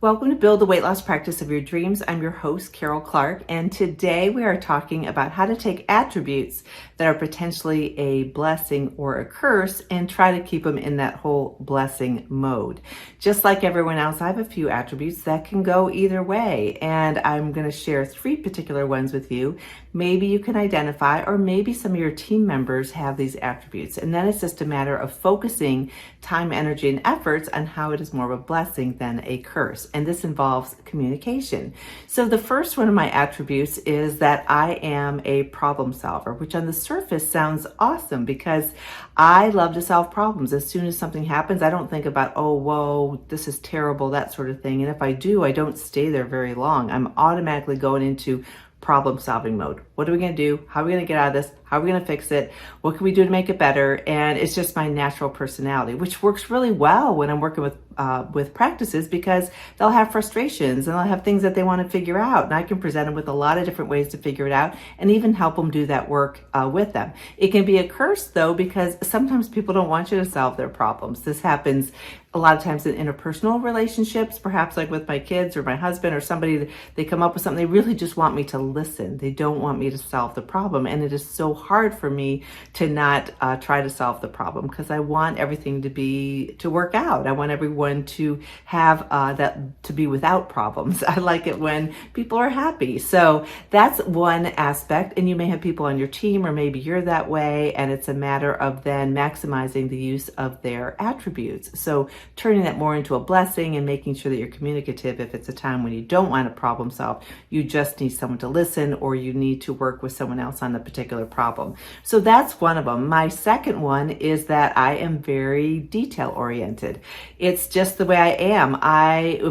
Welcome to Build the Weight Loss Practice of Your Dreams. I'm your host, Carol Clark, and today we are talking about how to take attributes that are potentially a blessing or a curse and try to keep them in that whole blessing mode. Just like everyone else, I have a few attributes that can go either way, and I'm going to share 3 particular ones with you. Maybe you can identify, or maybe some of your team members have these attributes, and then it's just a matter of focusing time, energy, and efforts on how it is more of a blessing than a curse. And this involves communication. So the first one of my attributes is that I am a problem solver, which on the surface sounds awesome because I love to solve problems. As soon as something happens, I don't think about, oh, whoa, this is terrible, that sort of thing. And if I do, I don't stay there very long. I'm automatically going into problem solving mode. What are we going to do? How are we going to get out of this? How are we going to fix it? What can we do to make it better? And it's just my natural personality, which works really well when I'm working with practices because they'll have frustrations and they'll have things that they want to figure out. And I can present them with a lot of different ways to figure it out and even help them do that work with them. It can be a curse though, because sometimes people don't want you to solve their problems. This happens a lot of times in interpersonal relationships, perhaps like with my kids or my husband or somebody, they come up with something, they really just want me to listen. They don't want me to solve the problem. And it is so hard for me to not try to solve the problem because I want everything to work out. I want everyone to have that to be without problems. I like it when people are happy. So that's one aspect. And you may have people on your team, or maybe you're that way. And it's a matter of then maximizing the use of their attributes. So turning that more into a blessing and making sure that you're communicative. If it's a time when you don't want to problem solve, you just need someone to listen, or you need to work with someone else on the particular problem. So that's one of them. My second one is that I am very detail oriented. It's just the way I am.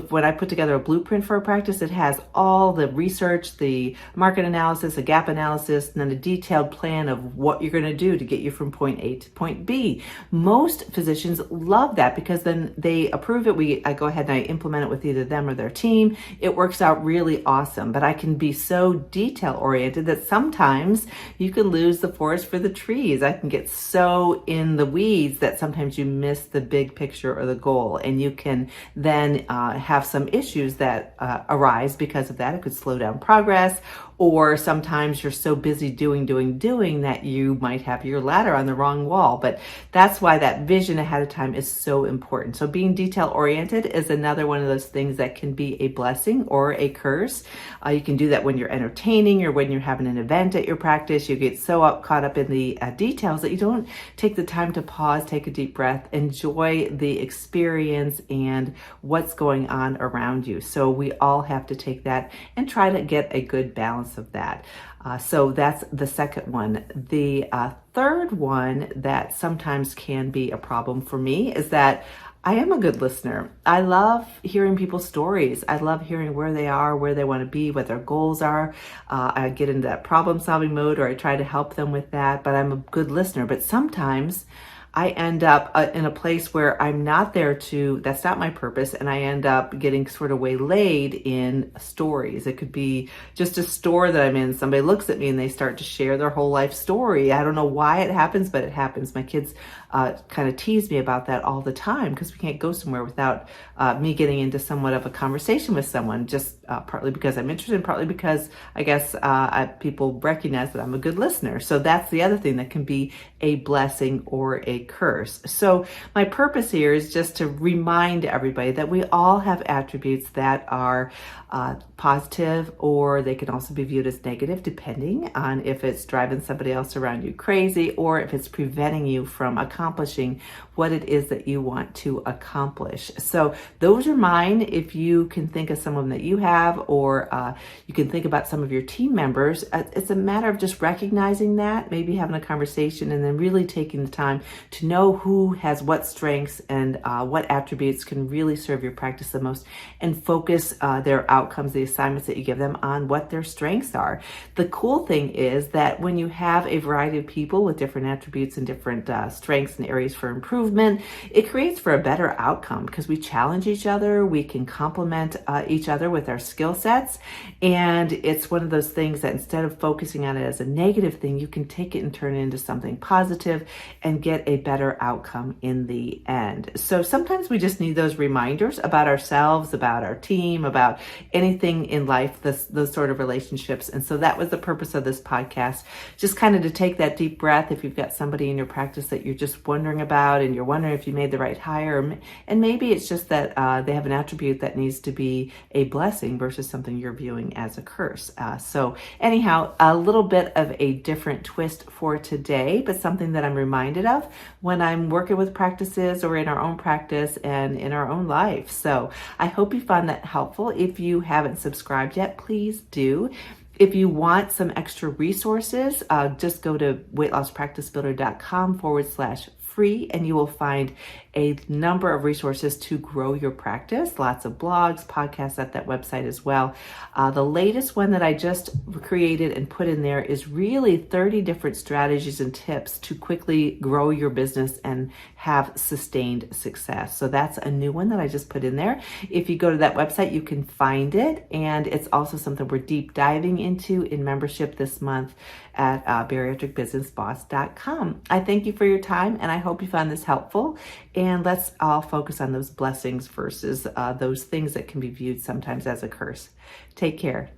When I put together a blueprint for a practice, it has all the research, the market analysis, a gap analysis, and then a detailed plan of what you're going to do to get you from point A to point B. Most physicians love that because then they approve it. I go ahead and I implement it with either them or their team. It works out really awesome, but I can be so detail oriented that sometimes you can lose the forest for the trees. I can get so in the weeds that sometimes you miss the big picture or the goal, and you can then have some issues that arise because of that. It could slow down progress, or sometimes you're so busy doing that you might have your ladder on the wrong wall. But that's why that vision ahead of time is so important. So being detail oriented is another one of those things that can be a blessing or a curse. You can do that when you're entertaining or when you're having an event at your practice. You get so caught up in the details that you don't take the time to pause, take a deep breath, enjoy the experience and what's going on around you. So we all have to take that and try to get a good balance of that. So that's the second one. The third one that sometimes can be a problem for me is that I am a good listener. I love hearing people's stories. I love hearing where they are, where they want to be, what their goals are. I get into that problem solving mode, or I try to help them with that, but I'm a good listener. But sometimes I end up in a place where I'm not there that's not my purpose, and I end up getting sort of waylaid in stories. It could be just a store that I'm in. Somebody looks at me and they start to share their whole life story. I don't know why it happens, but it happens. My kids kind of tease me about that all the time because we can't go somewhere without me getting into somewhat of a conversation with someone, just partly because I'm interested, and partly because I guess people recognize that I'm a good listener. So that's the other thing that can be a blessing or a curse. So my purpose here is just to remind everybody that we all have attributes that are positive, or they can also be viewed as negative depending on if it's driving somebody else around you crazy or if it's preventing you from accomplishing what it is that you want to accomplish. So those are mine. If you can think of some of them that you have, or you can think about some of your team members, it's a matter of just recognizing that, maybe having a conversation, and then really taking the time to know who has what strengths and what attributes can really serve your practice the most, and focus their outcomes, the assignments that you give them, on what their strengths are. The cool thing is that when you have a variety of people with different attributes and different strengths and areas for improvement, it creates for a better outcome because we challenge each other, we can complement each other with our skill sets, and it's one of those things that instead of focusing on it as a negative thing, you can take it and turn it into something positive and get a a better outcome in the end. So sometimes we just need those reminders about ourselves, about our team, about anything in life, those sort of relationships. And so that was the purpose of this podcast, just kind of to take that deep breath if you've got somebody in your practice that you're just wondering about and you're wondering if you made the right hire. And maybe it's just that they have an attribute that needs to be a blessing versus something you're viewing as a curse. So anyhow, a little bit of a different twist for today, but something that I'm reminded of when I'm working with practices or in our own practice and in our own life. So I hope you found that helpful. If you haven't subscribed yet, please do. If you want some extra resources, just go to weightlosspracticebuilder.com/free and you will find a number of resources to grow your practice. Lots of blogs, podcasts at that website as well. The latest one that I just created and put in there is really 30 different strategies and tips to quickly grow your business and have sustained success. So that's a new one that I just put in there. If you go to that website, you can find it. And it's also something we're deep diving into in membership this month at bariatricbusinessboss.com. I thank you for your time and I hope you found this helpful. And let's all focus on those blessings versus those things that can be viewed sometimes as a curse. Take care.